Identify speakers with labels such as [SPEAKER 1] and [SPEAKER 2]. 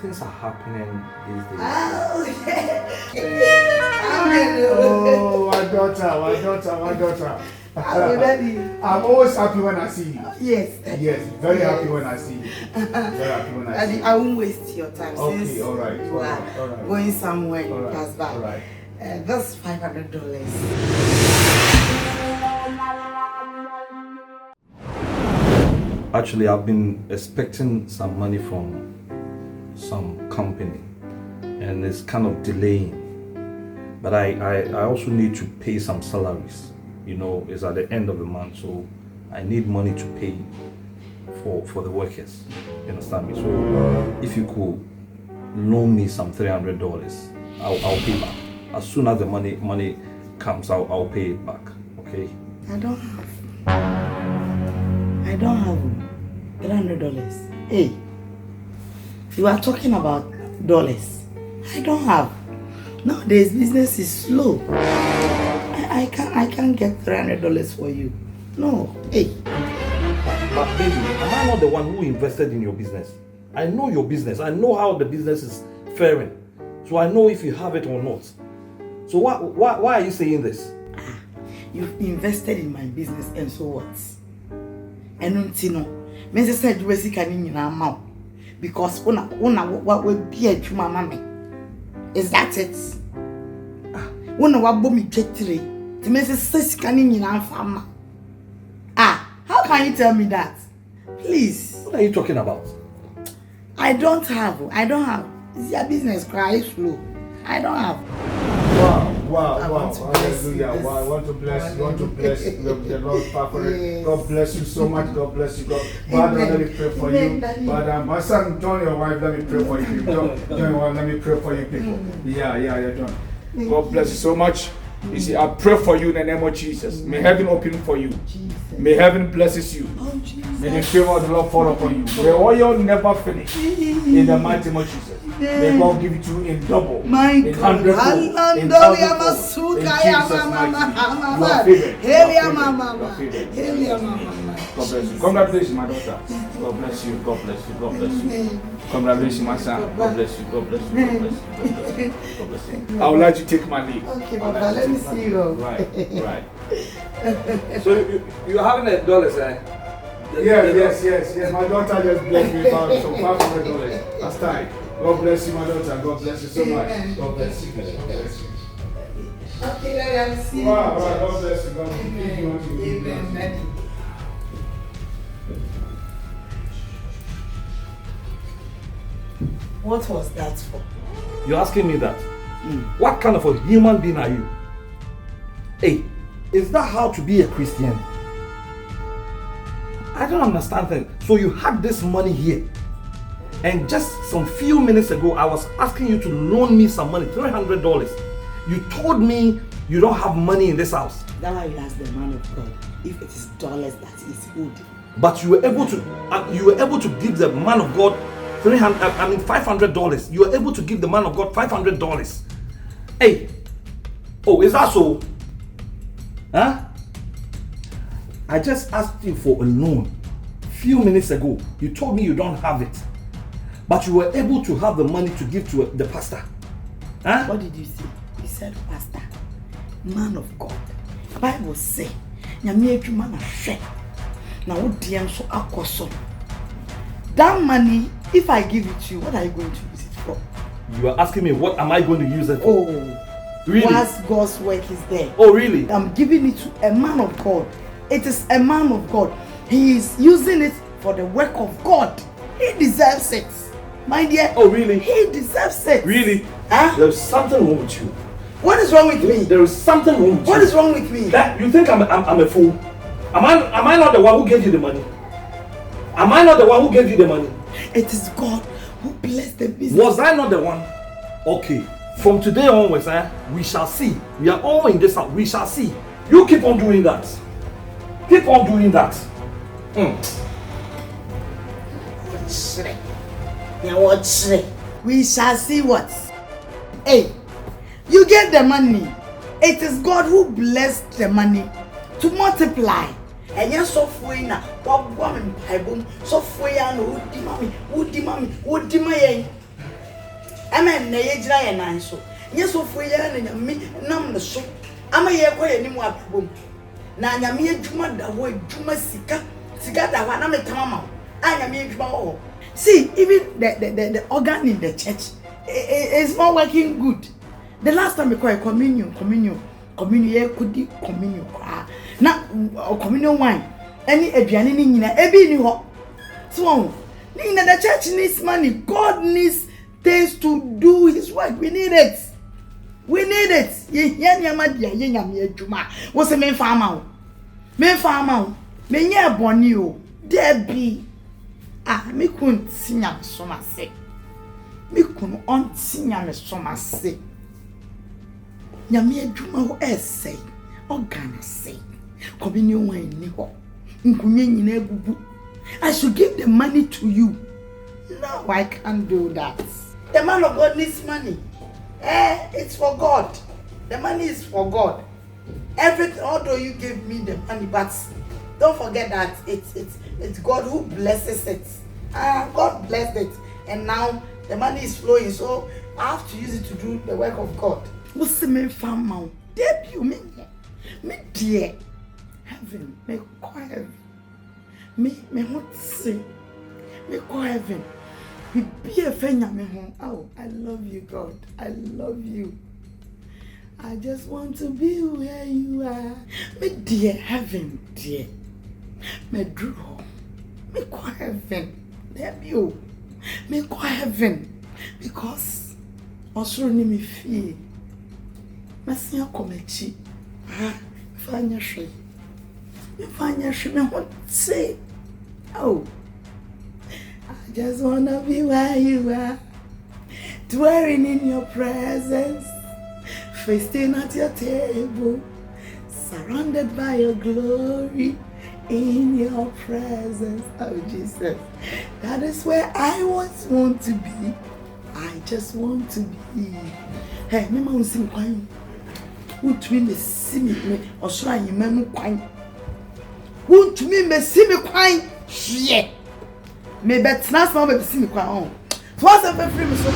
[SPEAKER 1] things are happening these days.
[SPEAKER 2] Oh, my daughter. I'm always happy when I see you.
[SPEAKER 3] Yes.
[SPEAKER 2] Yes, very happy when I see you. Very happy when I see you.
[SPEAKER 3] I won't waste your time.
[SPEAKER 2] Okay,
[SPEAKER 3] since
[SPEAKER 2] all right.
[SPEAKER 3] You are going somewhere, you pass by.
[SPEAKER 2] All right.
[SPEAKER 3] That's $500.
[SPEAKER 1] Actually, I've been expecting some money from some company, and it's kind of delaying. But I also need to pay some salaries. You know, it's at the end of the month, so I need money to pay for the workers. You understand me? So if you could loan me some $300, I'll pay back. As soon as the money comes, I'll pay it back. Okay?
[SPEAKER 3] I don't have $300. Hey, you are talking about dollars. I don't have. Nowadays business is slow. I can't get $300 for you. No. Hey.
[SPEAKER 1] But baby, am I not the one who invested in your business? I know your business. I know how the business is faring. So I know if you have it or not. So why are you saying this?
[SPEAKER 3] You've invested in my business, and so what? And untino, me said you basic in your mouth because what will be a chuma mammy? Is that it? One what bomb jetty to Mrs. Scanning in our farmer. How can you tell me that? Please.
[SPEAKER 1] What are you talking about?
[SPEAKER 3] I don't have. It's your business cry slow. I don't have.
[SPEAKER 2] Wow. Hallelujah. Wow, I want to bless the Lord. God bless you so much. God bless you. Father, let me pray for you. But my son, John, your wife, let me pray for you. John, your wife, let me pray for you people. Yeah, John. God bless you so much. You see, I pray for you in the name of Jesus. May heaven open for you. May heaven blesses you. May the favor of the Lord fall upon you. May oil never finish. In the mighty name of Jesus. May God give it to you in double. In hundredfold. In Jesus' mighty name. You are favored. God bless you. Congratulations, my daughter. God bless you. God bless you. God bless you. Congratulations, my son. God bless you. God bless you. God bless you. God bless you. I would like to take my leave.
[SPEAKER 3] Okay, Papa, let me see you.
[SPEAKER 2] Right.
[SPEAKER 1] So you're having $1, eh?
[SPEAKER 2] Yes. My daughter just blessed me about some $500. That's time. God bless you, my daughter. God bless you so much. God bless you. God bless you.
[SPEAKER 3] Okay, let me see you.
[SPEAKER 2] Wow, God bless you. God bless you.
[SPEAKER 3] Amen. What was that for?
[SPEAKER 1] You're asking me that? What kind of a human being are you? Hey, is that how to be a Christian? I don't understand things. So you had this money here, and just some few minutes ago I was asking you to loan me some money, $300. You told me you don't have money in this house.
[SPEAKER 3] That's why you asked the man of God if it is dollars that is good.
[SPEAKER 1] But you were able to give the man of God $500. You were able to give the man of God $500. Hey, oh, is that so? Huh? I just asked you for a loan a few minutes ago. You told me you don't have it, but you were able to have the money to give to the pastor. Huh?
[SPEAKER 3] What did you say? You said pastor, man of God. The Bible say, that money, if I give it to you, what are you going to use it for?
[SPEAKER 1] You are asking me what am I going to use it for?
[SPEAKER 3] Oh,
[SPEAKER 1] really?
[SPEAKER 3] Once God's work is there.
[SPEAKER 1] Oh, really?
[SPEAKER 3] I'm giving it to a man of God. It is a man of God. He is using it for the work of God. He deserves it. My dear.
[SPEAKER 1] Oh, really?
[SPEAKER 3] He deserves it.
[SPEAKER 1] Really?
[SPEAKER 3] Huh?
[SPEAKER 1] There's something wrong with you.
[SPEAKER 3] What is wrong with me?
[SPEAKER 1] There is something wrong with you.
[SPEAKER 3] What is wrong with me?
[SPEAKER 1] That you think I'm a fool? Am I not the one who gave you the money? Am I not the one who gave you the money?
[SPEAKER 3] It is God who blessed the business.
[SPEAKER 1] Was I not the one? Okay. From today onwards, we shall see. We are all in this house. We shall see. You keep on doing that. Keep on doing that.
[SPEAKER 3] We shall see what? Hey, you get the money. It is God who blessed the money to multiply. And you're so free now. What woman, so free and would Amen na ye gira ye nan so. Nye so fu ye na nyame nam ne so. Ama ye kwa ye ni mu abom. Na nyame adwuma da ho adwuma sika da ho na metamama. Nyame adwuma ho. See, even the organ in the church is not working good. The last time we call communion ye kudi communion na communion wine any aduane ni nyina ebi ni ho. So the church needs money. God needs things to do his work. We need it. Ye nyama dia ye nyame adwuma. Wo se me farmer o. Me nye boni o. There be me kun sinya so mase. Me kun on sinya me so mase. Nyame adwuma ho essay. Organ say. Communion wine ni ho. Nkunye nyina egugu. I should give the money to you. No, I can't do that. The man of God needs money. It's for God. The money is for God. Everything, although you give me the money, but don't forget that it's God who blesses it. God blessed it. And now the money is flowing, so I have to use it to do the work of God. What's the main farm now? Debut me dear. Heaven, me quiet. Me what say? Me call heaven. Me be a fenya me home. Oh, I love you, God. I love you. I just want to be where you are. Me dear heaven, dear. Me draw. Me call heaven. There you. Me call heaven. Because also ni me feel. Me see a komechi. Fanya she. Me what say? Oh, I just wanna be where you are, dwelling in your presence, feasting at your table, surrounded by your glory, in your presence. Oh Jesus, that is where I want to be. I just want to be. Hey, me ma unsi mkwani. Utumi me si me osura yima mu kwani. Utumi me si me kwani. Yeah. Me bet na small baby si me kwani. For us free me so.